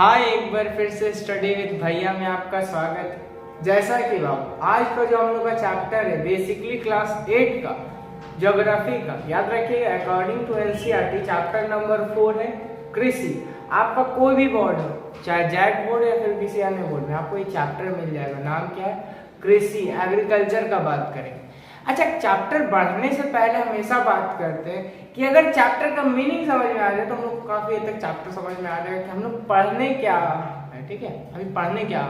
हाय, एक बार फिर से स्टडी विद भैया में आपका स्वागत। जैसा कि बाबू आज का जो हम लोग का चैप्टर है बेसिकली क्लास 8 का ज्योग्राफी का, याद रखिएगा according to NCERT chapter number 4 है कृषि। आपका कोई भी बोर्ड हो, चाहे जैक बोर्ड या फिर किसी अन्य बोर्ड में, आपको ये चैप्टर मिल जाएगा। नाम क्या है? कृषि, एग्रीकल्चर का बात करेंगे। अच्छा, चैप्टर बढ़ने से पहले हमेशा बात करते हैं कि अगर चैप्टर का मीनिंग समझ में आ जाए तो हम लोग काफी हद तक चैप्टर समझ में आ जाएगा कि हम लोग पढ़ने क्या है। ठीक है, अभी पढ़ने क्या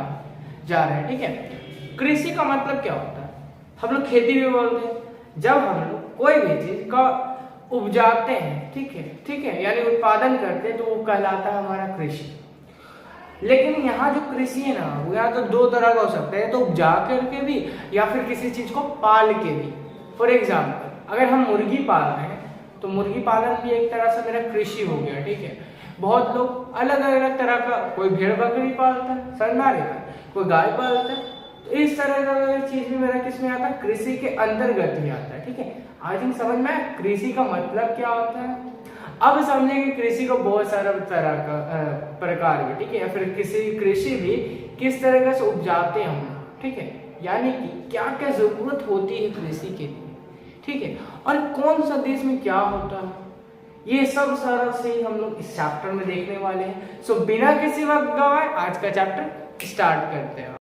जा रहे हैं। ठीक है, कृषि का मतलब क्या होता है? हम लोग खेती भी बोलते हैं जब हम लोग कोई भी चीज का उपजाते हैं। ठीक है, यानी उत्पादन करते हैं तो वो कहलाता है हमारा कृषि। लेकिन यहाँ जो कृषि है ना, वो यहाँ तो दो तरह का हो सकता है, तो उपजा करके भी या फिर किसी चीज को पाल के भी। फॉर एग्जाम्पल, अगर हम मुर्गी पाल रहे हैं तो मुर्गी पालन भी एक तरह से मेरा कृषि हो गया। ठीक है, बहुत लोग अलग अलग तरह का, कोई भेड़ बकरी पालता है, सरना रहता है, कोई गाय पालता है, तो इस तरह का चीज भी मेरा किस में आता है? कृषि के अंतर्गत ही आता है। ठीक है, आई थिंक समझ में आया कृषि का मतलब क्या होता है। अब समझेंगे कृषि को बहुत सारा तरह का प्रकार में। ठीक है, या फिर कृषि भी किस तरह से उपजाते हैं हम। ठीक है, यानी कि क्या क्या जरूरत होती है कृषि के लिए। ठीक है, और कौन सा देश में क्या होता है, ये सब सारा से हम लोग इस चैप्टर में देखने वाले हैं। सो बिना किसी वक्त गवाए आज का चैप्टर स्टार्ट करते हैं।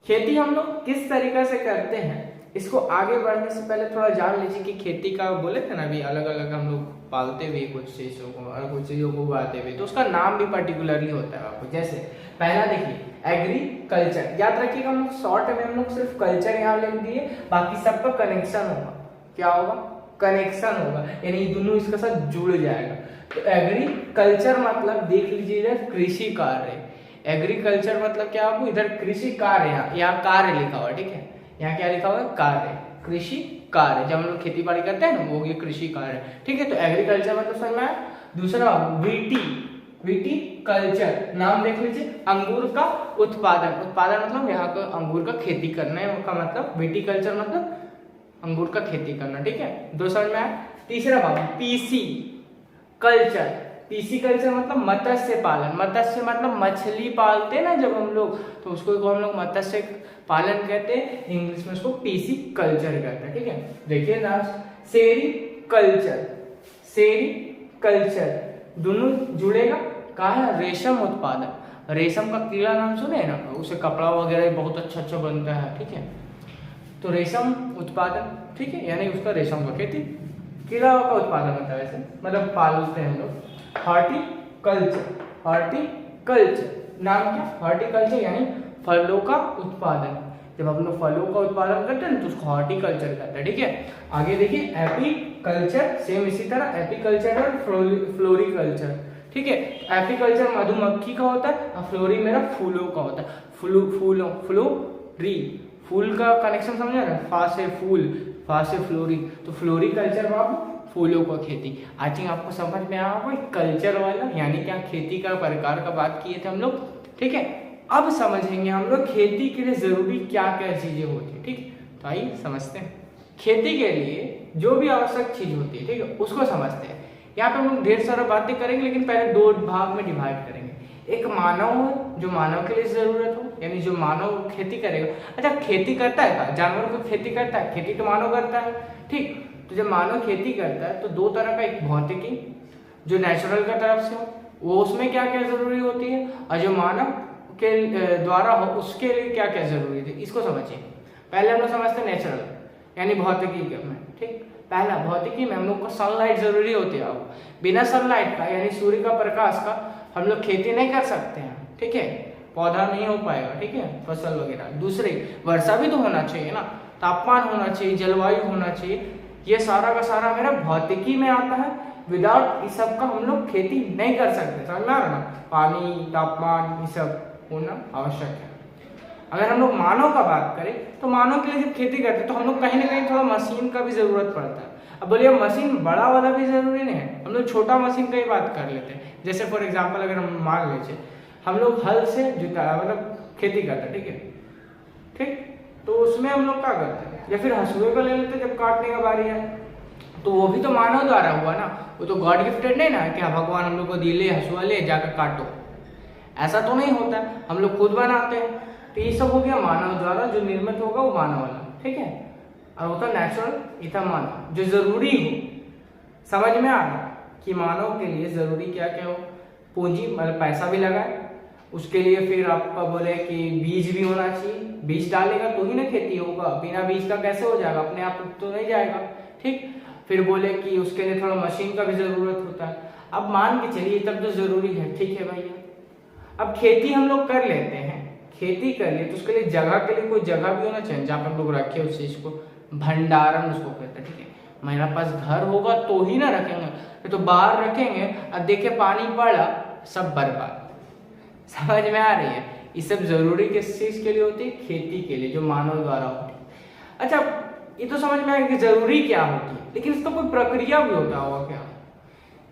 खेती हम लोग किस तरीके से करते हैं, इसको आगे बढ़ने से पहले थोड़ा जान लीजिए कि खेती का बोले थे ना अभी, अलग अलग हम लोग पालते हुए कुछ चीजों को और कुछ चीजों को उगाते हुए, तो उसका नाम भी पर्टिकुलरली होता है आपको। जैसे पहला देखिए एग्रीकल्चर, याद रखिएगा हम लोग शॉर्ट में हम लोग सिर्फ कल्चर यहाँ लिख दिए, बाकी सबका कनेक्शन होगा। क्या होगा? कनेक्शन होगा, यानी दोनों इसके साथ जुड़ जाएगा। तो एग्रीकल्चर मतलब देख लीजिए इधर कृषि कार्य। एग्रीकल्चर मतलब क्या? आपको इधर कृषि कार्य, यहाँ कार्य लिखा हुआ। ठीक है, यहाँ क्या लिखा हुआ है? कार्य, कृषि कार्य। जब हम लोग खेती बाड़ी करते हैं ना, वो ये कृषि कार्य। ठीक है, तो एग्रीकल्चर मतलब समझ में आया। दूसरा वीटी कल्चर, नाम देख लीजिए, अंगूर का उत्पादन। उत्पादन मतलब यहाँ का अंगूर का खेती करना है, का मतलब वीटी कल्चर मतलब अंगूर का खेती करना। ठीक है, दो समझ में आया। तीसरा बाबू पीसी कल्चर। पीसी कल्चर मतलब मत्स्य पालन। मत्स्य मतलब मछली पालते हैं ना जब हम लोग, तो उसको हम लोग मत्स्य पालन कहते हैं, इंग्लिश में उसको पीसी कल्चर कहते हैं। ठीक है, देखिए नाम सेरीकल्चर, सेरीकल्चर दोनों जुड़ेगा। कहा है? रेशम उत्पादन। रेशम का कीड़ा नाम सुने ना, उसे कपड़ा वगैरह बहुत अच्छा बनता है। ठीक है, तो रेशम उत्पादन। ठीक है, यानी उसका रेशम का खेती, कीड़ा का उत्पादन होता है वैसे, मतलब पालते हैं लोग। हॉर्टिकल्चर, हॉर्टिकल्चर नाम क्या? हॉर्टिकल्चर यानी फलों का उत्पादन। जब हम लोग फलों का उत्पादन करते हैं तो उसको हॉर्टिकल्चर कहते हैं। ठीक है, आगे देखिए एपीकल्चर, सेम इसी तरह एपीकल्चर और फ्लोरिकल्चर। ठीक है, एपीकल्चर मधुमक्खी का होता है और फ्लोरी मेरा फूलों का होता है। फ्लोरी, फूल का कनेक्शन समझा ना, फा से फूल, फा से फ्लोरी, तो फ्लोरिकल्चर बाबू फूलों का खेती। आई थिंक आपको समझ में आया होगा कल्चर वाला, यानी क्या खेती का प्रकार का बात किए थे हम लोग। ठीक है, अब समझेंगे हम लोग खेती के लिए जरूरी क्या क्या चीजें होती है। ठीक, तो आइए समझते हैं खेती के लिए जो भी आवश्यक चीज होती है। ठीक है, उसको समझते हैं। यहाँ पे हम लोग ढेर सारा बातें करेंगे, लेकिन पहले दो भाग में डिवाइड करेंगे। एक मानव हो, जो मानव के लिए जरूरत हो, यानी जो मानव खेती करेगा। अच्छा, खेती करता है क्या? जानवर को खेती करता है? खेती तो मानव करता है। ठीक, तो जब मानव खेती करता है तो दो तरह का, एक भौतिकी जो नेचुरल का तरफ से हो, वो उसमें क्या क्या जरूरी होती है, और जो मानव के द्वारा हो उसके लिए क्या क्या जरूरी है, इसको समझिए। पहले हम लोग समझते हैं नेचुरल यानी भौतिकी में। ठीक, पहला भौतिकी में हम लोग को सनलाइट जरूरी होती है। अब बिना सनलाइट का यानी सूर्य का प्रकाश का हम लोग खेती नहीं कर सकते हैं। ठीक है, पौधा नहीं हो पाएगा। ठीक है, फसल वगैरह। दूसरे वर्षा भी तो होना चाहिए ना, तापमान होना चाहिए, जलवायु होना चाहिए। ये सारा का सारा मेरा भौतिकी में आता है। विदाउट इस सब का हम लोग खेती नहीं कर सकते। समझ में आ रहा ना? पानी, तापमान, ये सब होना आवश्यक है। अगर हम लोग मानव का बात करें तो मानव के लिए जब खेती करते हैं तो हम लोग कहीं ना कहीं थोड़ा मशीन का भी जरूरत पड़ता है। अब बोलिए मशीन बड़ा वाला भी जरूरी नहीं है, हम लोग छोटा मशीन का ही बात कर लेते हैं। जैसे फॉर एग्जांपल अगर हम मान लीजिए हम लोग हल से जुता मतलब खेती करते हैं। ठीक है, ठीक, उसमें हम लोग क्या करते हैं, या फिर हंसुए को ले लेते हैं जब काटने का बारी है, तो वो भी तो मानव द्वारा हुआ ना, वो तो गॉड गिफ्टेड नहीं ना कि भगवान हम लोग को दिले हंसुआ ले जाकर काटो, ऐसा तो नहीं होता है, हम लोग खुद बनाते हैं। तो ये सब हो गया मानव द्वारा, जो निर्मित होगा वो मानव वाला, ठीक है। और होता नेचुरल, ये था मानव जो जरूरी हो। समझ में आ रहा कि मानव के लिए जरूरी क्या क्या हो, पूंजी मतलब पैसा भी लगाए, उसके लिए फिर आपका बोले कि बीज भी होना चाहिए, बीज डालेगा तो ही ना खेती होगा, बिना बीज का कैसे हो जाएगा, अपने आप तो नहीं जाएगा, ठीक। फिर बोले कि उसके लिए थोड़ा मशीन का भी जरूरत होता है। अब मान के चलिए तब तो जरूरी है, ठीक है भैया। अब खेती हम लोग कर लेते हैं, खेती कर लिए तो उसके लिए जगह के लिए कोई जगह भी होना चाहिए जहाँ पर हम लोग रखे उस चीज को, भंडारण उसको कहते हैं, ठीक है। मेरे पास घर होगा तो ही ना रखेंगे, तो बाहर रखेंगे और देखे पानी पड़ा सब बर्बाद। समझ में आ रही है, ये सब जरूरी किस चीज के लिए होती है, खेती के लिए, जो मानव द्वारा होती है। अच्छा ये तो समझ में आया कि जरूरी क्या होती है, लेकिन इसका कोई प्रक्रिया भी होता होगा क्या,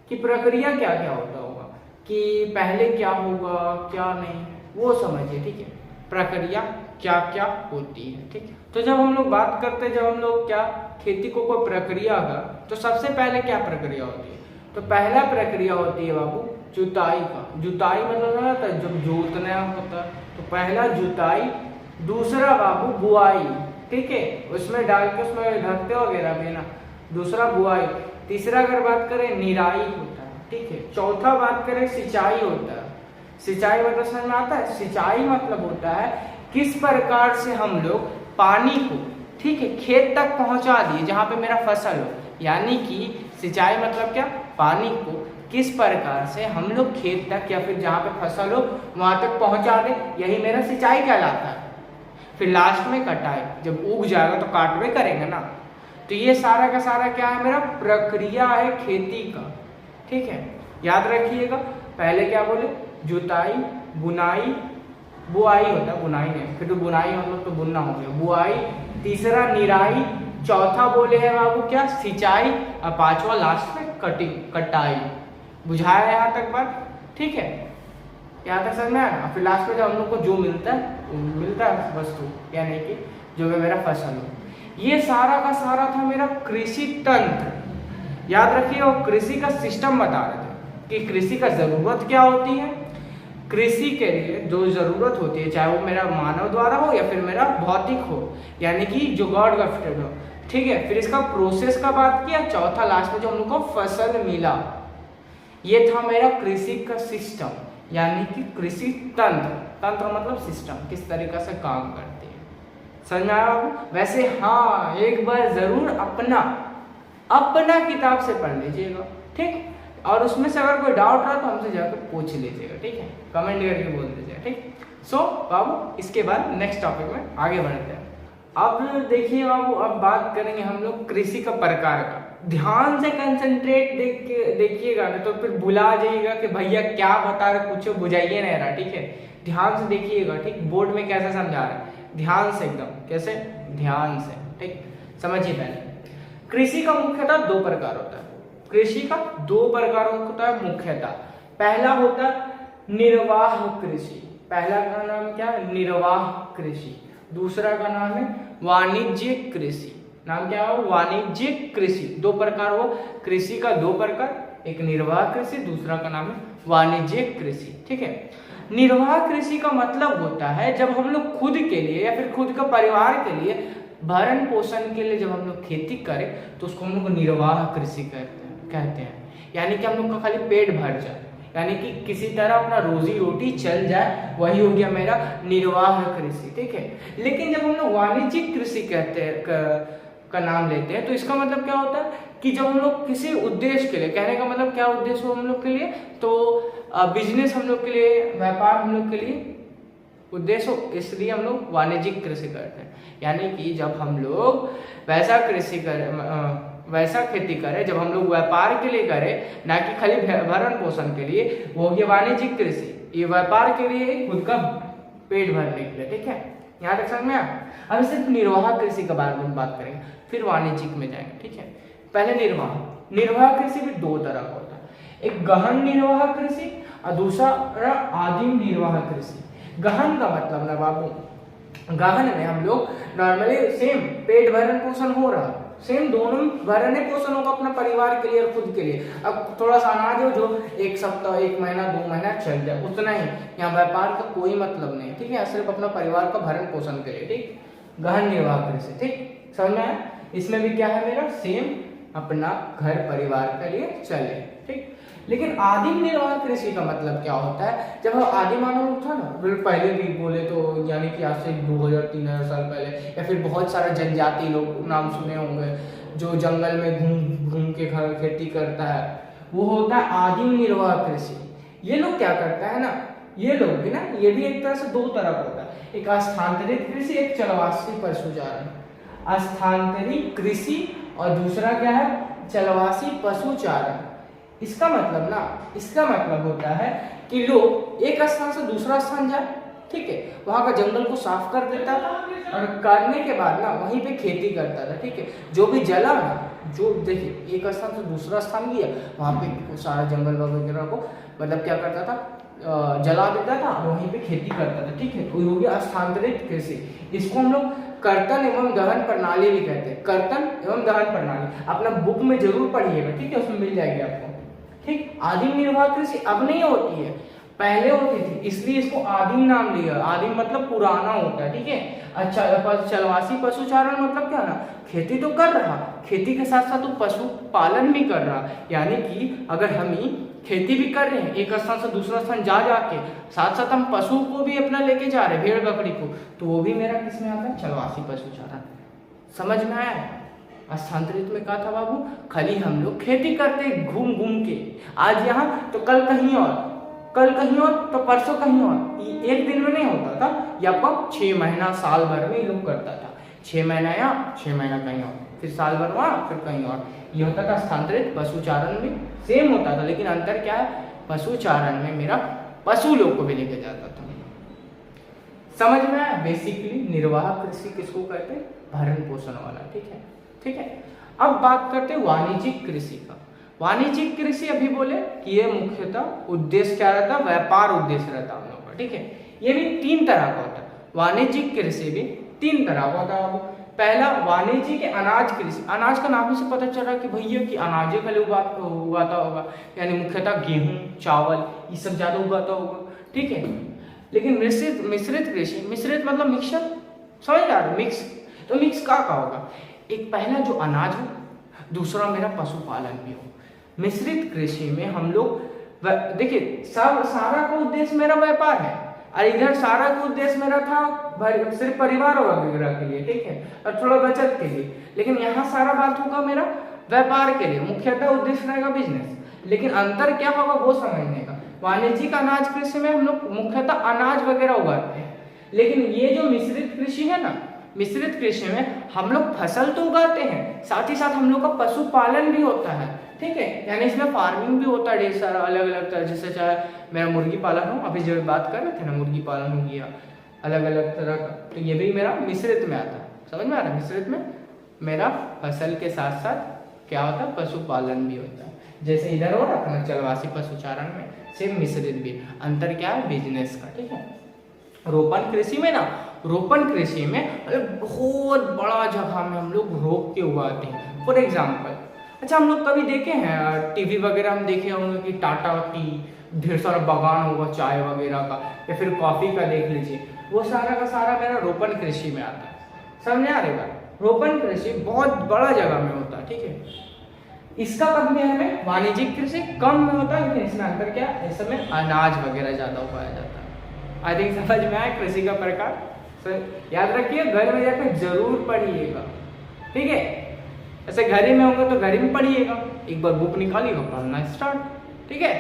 कि प्रक्रिया क्या क्या होता होगा, कि पहले क्या होगा क्या नहीं, वो समझिए, ठीक है। प्रक्रिया क्या क्या होती है, ठीक है। तो जब हम लोग बात करते हैं, जब हम लोग क्या खेती को कोई प्रक्रिया का, तो सबसे पहले क्या प्रक्रिया होती है, तो पहला प्रक्रिया होती है बाबू जुताई का। जुताई मतलब क्या होता है, जब जोतना होता है तो पहला जुताई, दूसरा बाबू बुआई, ठीक है, उसमें डाल के उसमें ढकते वगैरह भी ना, दूसरा बुआई, तीसरा अगर बात करें निराई होता है, ठीक है, चौथा बात करें सिंचाई होता है। सिंचाई मतलब समझ में आता है, सिंचाई मतलब होता है किस प्रकार से हम लोग पानी को, ठीक है, खेत तक पहुंचा दिए जहां पे मेरा फसल हो, यानी कि सिंचाई मतलब क्या, पानी को किस प्रकार से हम लोग खेत तक या फिर जहाँ पे फसल हो वहां तक पहुंचा दे, यही मेरा सिंचाई कहलाता है। फिर लास्ट में कटाई, जब उग जाएगा तो काटवे करेंगे ना। तो ये सारा का सारा क्या है, मेरा प्रक्रिया है खेती का, ठीक है। याद रखिएगा, पहले क्या बोले, जुताई, बुनाई, बुआई होता है, बुनाई नहीं, फिर तो बुनाई हम लोग तो बुनना हो गया, बुआई, तीसरा निराई, चौथा बोले है बाबू क्या, सिंचाई, और पांचवा लास्ट में कटिंग, कटाई। बुझाया यहाँ तक बात, ठीक है, यहाँ तक समझ में आया। फिर लास्ट में जब हम लोग को जो मिलता है वस्तु, यानी कि जो भी मेरा फसल हो, ये सारा का सारा था मेरा कृषि तंत्र। याद रखिए, वो कृषि का सिस्टम बता रहे थे कि कृषि का जरूरत क्या होती है, कृषि के लिए जो जरूरत होती है, चाहे वो मेरा मानव द्वारा हो या फिर मेरा भौतिक हो, यानी कि जो गॉड गिफ्टेड हो, ठीक है। फिर इसका प्रोसेस का बात किया, चौथा लास्ट में जो हम लोग को फसल मिला, ये था मेरा कृषि का सिस्टम, यानी कि कृषि तंत्र। तंत्र मतलब सिस्टम, किस तरीके से काम करते हैं, समझ में आया बाबू। वैसे हाँ, एक बार जरूर अपना किताब से पढ़ लीजिएगा, ठीक, और उसमें से अगर कोई डाउट रहा तो हमसे जाकर पूछ लीजिएगा, ठीक है, कमेंट करके बोल दीजिएगा, ठीक। सो बाबू इसके बाद नेक्स्ट टॉपिक में आगे बढ़ते हैं। अब देखिए बाबू, अब बात करेंगे हम लोग कृषि का प्रकार का। ध्यान से कंसंट्रेट देखिएगा, नहीं तो फिर भुला जाइएगा कि भैया क्या बता रहे, कुछ बुझाइए नहीं रहा, ठीक है। ध्यान से देखिएगा, ठीक, बोर्ड में कैसे समझा रहा है, ध्यान से एकदम, कैसे, ध्यान से, ठीक, समझिए। पहले कृषि का मुख्यतः दो प्रकार होता है, कृषि का दो प्रकार होता है मुख्यतः। पहला होता है निर्वाह कृषि, पहला का नाम क्या है, निर्वाह कृषि। दूसरा का नाम है वाणिज्यिक कृषि। नाम क्या हो, वाणिज्यिक कृषि। दो प्रकार हो कृषि का, दो प्रकार, एक निर्वाह कृषि, दूसरा का नाम है वाणिज्यिक कृषि, ठीक है। निर्वाह कृषि का मतलब होता है जब हम लोग खुद के लिए या फिर खुद का परिवार के लिए भरण पोषण के लिए जब हम लोग खेती करें तो उसको हम लोग निर्वाह कृषि कहते हैं। यानी कि हम लोग का खाली पेट भर जाए, यानी कि किसी तरह अपना रोजी रोटी चल जाए, वही हो गया मेरा निर्वाह कृषि, ठीक है। लेकिन जब हम लोग वाणिज्यिक कृषि कहते हैं का नाम लेते हैं तो इसका मतलब क्या होता है कि जब हम लोग किसी उद्देश्य के लिए, कहने का मतलब क्या उद्देश्य हो हम लोग के लिए, तो बिजनेस हम लोग के लिए, व्यापार हम लोग के लिए उद्देश्य हो, इसलिए हम लोग वाणिज्यिक कृषि करते हैं। यानी कि जब हम लोग वैसा कृषि करें, वैसा खेती करें जब हम लोग व्यापार के लिए करें, ना कि खाली भरण पोषण के लिए, वो हो गया वाणिज्यिक कृषि। ये व्यापार के लिए, खुद का पेट भरने के लिए, ठीक है, यहाँ तक समझ में आया। अब सिर्फ निर्वाह कृषि के बारे में बात करेंगे, फिर वाणिज्यिक में जाएंगे, ठीक है। पहले निर्वाह कृषि भी दो तरह का होता है, एक गहन निर्वाह कृषि और दूसरा आदिम निर्वाह कृषि। गहन का मतलब ना बाबू, गहन में हम लोग नॉर्मली सेम पेट भरण पोषण हो रहा, सेम दोनों भरण पोषण होगा अपना परिवार के लिए और खुद के लिए। अब थोड़ा सा अनाज हो जो एक सप्ताह, एक महीना, 2 महीना चल जाए, उतना ही। यहाँ व्यापार का कोई मतलब नहीं, ठीक है, सिर्फ अपना परिवार का भरण पोषण के लिए, ठीक। गहन निर्वाह कृषि, ठीक, समझ में आया। इसमें भी क्या है मेरा, सेम अपना घर परिवार के लिए चले, ठीक। लेकिन आदिम निर्वाह कृषि का मतलब क्या होता है, जब हम आदि मानव लोग था ना, पहले भी बोले तो यानी कि आज से 2000-3000 साल पहले, या फिर बहुत सारा जनजाति लोग नाम सुने होंगे जो जंगल में घूम घूम के खेती करता है, वो होता है आदिम निर्वाह कृषि। ये लोग क्या करता है ना, ये लोग भी ना, ये भी एक तरह से दो तरह का होता है, एक स्थानांतरित कृषि, एक चलवासी पशुचारण। स्थानांतरित कृषि और दूसरा क्या है, चलवासी पशुचारण। इसका मतलब होता है कि लोग एक स्थान से दूसरा स्थान जाए, ठीक है, वहां का जंगल को साफ कर देता था और करने के बाद ना वहीं पे खेती करता था, ठीक है। जो भी जला ना, जो देखिए एक स्थान से दूसरा स्थान गया, वहां पे सारा जंगल वगैरह को मतलब क्या करता था, जला देता था, वहीं पे खेती करता था, ठीक है। तो हो गया स्थानांतरित कृषि। इसको हम लोग कर्तन एवं दहन प्रणाली भी कहते हैं, कर्तन एवं दहन प्रणाली। अपना बुक में जरूर पढ़िएगा, ठीक है, उसमें मिल जाएगी आपको, ठीक। आदिम निर्वाह कृषि अब नहीं होती है, पहले होती थी, इसलिए इसको आदिम नाम लिया। आदिम मतलब पुराना होता है, ठीक है। अच्छा, चलवासी पशुचारण मतलब क्या ना, खेती तो कर रहा, खेती के साथ साथ वो पशु पालन भी कर रहा, यानी कि अगर हम ही खेती भी कर रहे हैं, एक स्थान से दूसरा स्थान जा जाके, साथ साथ हम पशु को भी अपना लेके जा रहे हैं, भेड़ बकरी को, तो वो भी मेरा किसमें आता है, चलवासी पशुचारण। समझ में आया। स्थानांतरित में कहा था बाबू, खाली हम लोग खेती करते घूम घूम के, आज यहाँ तो कल कहीं और, कल कहीं और तो परसों कहीं और, एक दिन में नहीं होता था। या कब 6 महीना साल भर में लोग करता था, 6 महीना यहाँ 6 महीना कहीं और, फिर साल भर वहाँ फिर कहीं और, ये होता था स्थानांतरित। पशुचारण भी सेम होता था, लेकिन अंतर क्या है, पशुचारण में मेरा पशु लोग को भी लेके जाता था। समझ में आया। बेसिकली निर्वाह कृषि किसको कहते हैं, भरण पोषण वाला, ठीक है, ठीक है। अब बात करते हैं वाणिज्यिक कृषि का। वाणिज्यिक कृषि अभी बोले कि ये मुख्यतः उद्देश्य क्या रहता है, व्यापार उद्देश्य रहता है हम लोग का, ठीक है। ये भी 3 तरह का होता है, वाणिज्यिक कृषि भी 3 तरह का होता है। पहला वाणिज्यिक अनाज कृषि, अनाज का नाम से पता चल रहा है कि भैया कि अनाज खाली उगाता होगा, यानी मुख्यतः गेहूं, चावल, ये सब ज्यादा उगाता होगा, ठीक है। लेकिन मिश्रित कृषि, मिश्रित मतलब मिक्सर, समझ आ रहा है, मिक्स, तो मिक्स का होगा, एक पहला जो अनाज हो, दूसरा मेरा पशुपालन भी हो। मिश्रित कृषि में हम लोग देखिए सारा का उद्देश्य मेरा व्यापार है, और इधर सारा का उद्देश्य मेरा था सिर्फ परिवार वगैरह के लिए, ठीक है, और थोड़ा बचत के लिए। लेकिन यहाँ सारा बात होगा मेरा व्यापार के लिए, मुख्यतः उद्देश्य रहेगा बिजनेस। लेकिन अंतर क्या होगा वो समझने का। वाणिज्यिक अनाज कृषि में हम लोग मुख्यतः अनाज वगैरह उगाते हैं, लेकिन ये जो मिश्रित कृषि है ना, मिश्रित कृषि में हम लोग फसल तो उगाते हैं, साथ ही साथ हम लोग का पशुपालन भी होता है, ठीक है। यानी इसमें फार्मिंग भी होता है ढेर सारा अलग अलग तरह, जैसे चाहे मेरा मुर्गी पालन हो, अभी जो बात कर रहे थे ना, मुर्गी पालन हो गया अलग अलग तरह का, तो ये भी मेरा मिश्रित में आता है। समझ में आ रहा है। मिश्रित में मेरा फसल के साथ साथ क्या होता है, पशुपालन भी होता है। जैसे इधर हो रहा था चलवासी पशुचारण में, सेम मिश्रित भी। अंतर क्या है, बिजनेस का, ठीक है। रोपण कृषि में ना, रोपण कृषि में बहुत बड़ा जगह में हम लोग रोप के उगाते हैं। फॉर एग्जाम्पल, अच्छा हम लोग कभी देखे हैं टीवी वगैरह में देखे होंगे कि टाटा टी ढेर सारा बागान होगा चाय वगैरह का, या फिर कॉफी का देख लीजिए, वो सारा का सारा मेरा रोपण कृषि में आता है। समझ आ रहेगा। रोपण कृषि बहुत बड़ा जगह में होता है, ठीक है। इसका कब में हमें वाणिज्यिक कृषि कम में होता है, लेकिन इसमें अंतर क्या है, इस समय अनाज वगैरह ज्यादा उगाया जाता है। आई थिंक समझ में आया कृषि का प्रकार। याद रखिए, घर में जाकर जरूर पढ़िएगा, ठीक है। ऐसे घर ही में होगा तो घर ही में पढ़िएगा, एक बार बुक निकालिएगा, पढ़ना स्टार्ट, ठीक है।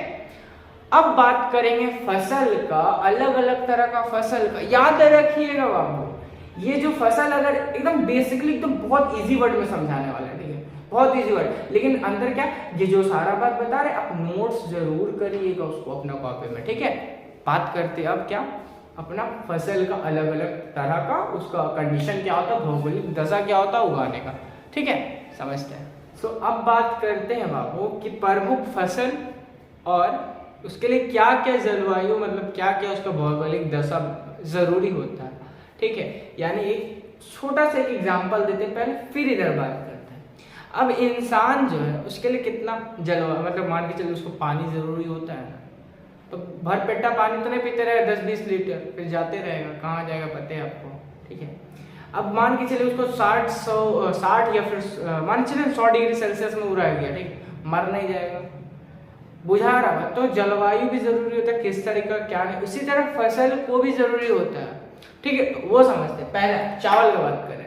अब बात करेंगे फसल का, अलग अलग तरह का फसल का। याद रखिएगा बाबू, ये जो फसल अगर एकदम बेसिकली एकदम बहुत इजी वर्ड में समझाने वाला है, ठीक है, बहुत इजी वर्ड। लेकिन अंदर क्या, ये जो सारा बात बता रहे आप नोट्स जरूर करिएगा उसको अपना कॉपी में, ठीक है। बात करते अब क्या, अपना फसल का अलग अलग तरह का, उसका कंडीशन क्या होता है, भौगोलिक दशा क्या होता है उगाने का, ठीक है, समझते हैं। सो अब बात करते हैं बाबू कि प्रमुख फसल और उसके लिए क्या क्या जलवायु, मतलब क्या क्या उसका भौगोलिक दशा जरूरी होता है, ठीक है, यानी एक छोटा सा एक एग्जाम्पल देते हैं पहले, फिर इधर बात करते हैं। अब इंसान जो है उसके लिए कितना मतलब मान के चलिए उसको पानी जरूरी होता है ना, तो भर पेटा पानी तो नहीं पीते रहेगा 10-20 लीटर, फिर जाते रहेगा, कहाँ जाएगा पता है आपको, ठीक है। अब मान के चलिए उसको 60 या फिर मान के चलिए 100 डिग्री सेल्सियस में उड़ाया गया, ठीक, मर नहीं जाएगा, बुझा रहा है। तो जलवायु भी जरूरी होता है, किस तरह का क्या नहीं, उसी तरह फसल को भी जरूरी होता है, ठीक है, वो समझते हैं। पहला चावल की बात करें,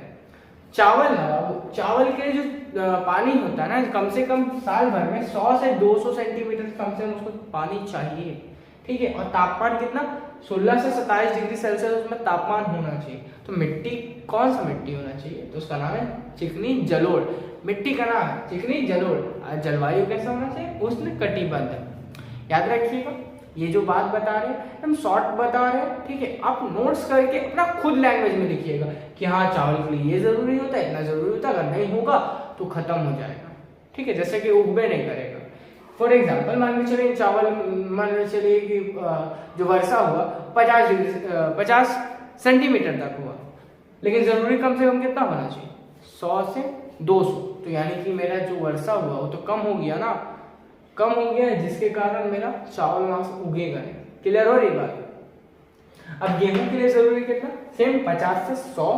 चावल ना बाबू, चावल के लिए जो पानी होता है ना, कम से कम साल भर में 100 से 200 सेंटीमीटर कम से कम उसको पानी चाहिए, ठीक है। और तापमान कितना, 16 से 27 डिग्री सेल्सियस उसमें तापमान होना चाहिए। तो मिट्टी, कौन सा मिट्टी होना चाहिए, तो उसका नाम है चिकनी जलोढ़, मिट्टी का नाम है चिकनी जलोढ़। जलवायु कैसा होना चाहिए, उष्ण कटिबंध। याद रखिएगा, ये जो बात बता रहे हैं हम शॉर्ट बता रहे हैं, ठीक है। आप नोट्स करके अपना खुद लैंग्वेज में लिखिएगा कि हाँ चावल के लिए ये जरूरी होता है, इतना जरूरी होता है, अगर नहीं होगा तो खत्म हो जाएगा, ठीक है, जैसे कि उगबे नहीं करेगा। फॉर एग्जाम्पल मान के चलिए चावल, मान के चलिए कि जो वर्षा हुआ 50 सेंटीमीटर तक हुआ, लेकिन जरूरी कम से कम कितना होना चाहिए, 100 से 200। तो यानी कि मेरा जो वर्षा हुआ वो तो कम हो गया ना, कम हो गया है, जिसके कारण मेरा चावल वहां से उगेगा नहीं। क्लियर हो रही बात। अब गेहूं के लिए जरूरी कितना, सेम 50 से 100।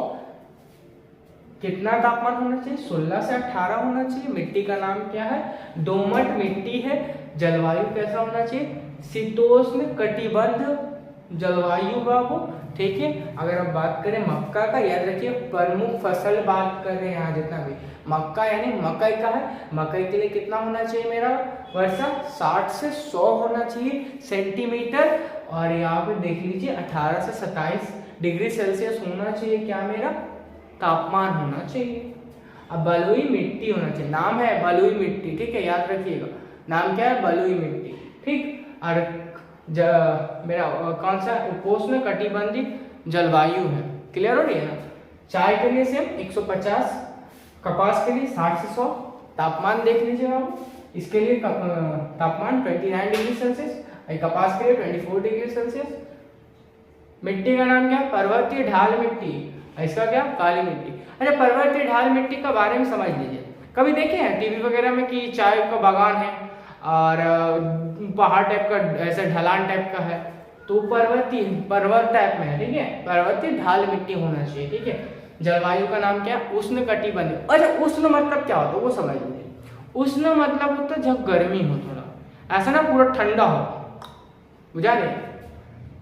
कितना तापमान होना चाहिए, 16 से 18 होना चाहिए। मिट्टी का नाम क्या है, दोमट मिट्टी है। जलवायु कैसा होना चाहिए, शीतोष्ण कटिबंध जलवायु बाबू, ठीक है। अगर आप बात करें मक्का का, याद रखिए प्रमुख फसल बात कर रहे हैं यहाँ, जितना भी मक्का यानी मकई का है, मकई के लिए कितना होना चाहिए मेरा वर्षा, 60 से 100 होना चाहिए सेंटीमीटर। और यहाँ पे देख लीजिए 18 से 27 डिग्री सेल्सियस होना चाहिए क्या मेरा तापमान होना चाहिए। अब बलुई मिट्टी होना चाहिए, नाम है बलुई मिट्टी, ठीक है, याद रखिएगा नाम क्या है, बलुई मिट्टी, ठीक। और मेरा कौन सा, उपोष्ण कटिबंधी जलवायु है। क्लियर हो रही है ना। चाय के लिए सेम 150, कपास के लिए 60 से 100। तापमान देख लीजिए आप, इसके लिए तापमान 29 डिग्री सेल्सियस, कपास के लिए 24 डिग्री सेल्सियस। मिट्टी का नाम क्या, पर्वतीय ढाल मिट्टी, इसका क्या, काली मिट्टी। अच्छा, पर्वतीय ढाल मिट्टी के बारे में समझ लीजिए। कभी देखे हैं टीवी वगैरह में कि चाय का बागान है और पहाड़ टाइप का, ऐसे ढलान टाइप का है, तो पर्वत टाइप में है, ठीक है, पर्वतीय ढाल मिट्टी होना चाहिए, ठीक है। जलवायु का नाम क्या, उष्ण कटिबंधीय। अच्छा, उष्ण मतलब क्या होता है वो समझ लीजिए। उष्ण मतलब होता है जब गर्मी हो, थोड़ा ऐसा ना पूरा ठंडा हो, बुझा रहे,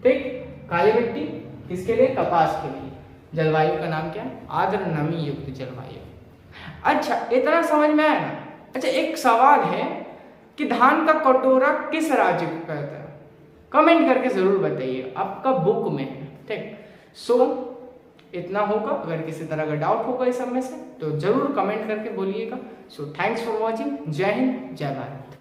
ठीक। काली मिट्टी किसके लिए, कपास के लिए। जलवायु का नाम क्या है, आर्द्र नमी युक्त जलवायु। अच्छा, इतना समझ में आया ना। अच्छा, एक सवाल है कि धान का कटोरा किस राज्य को कहता है, कमेंट करके जरूर बताइए, आपका बुक में है, ठीक। सो इतना होगा, अगर किसी तरह का डाउट होगा इस सब में से तो जरूर कमेंट करके बोलिएगा। सो थैंक्स फॉर वॉचिंग, जय हिंद जय भारत।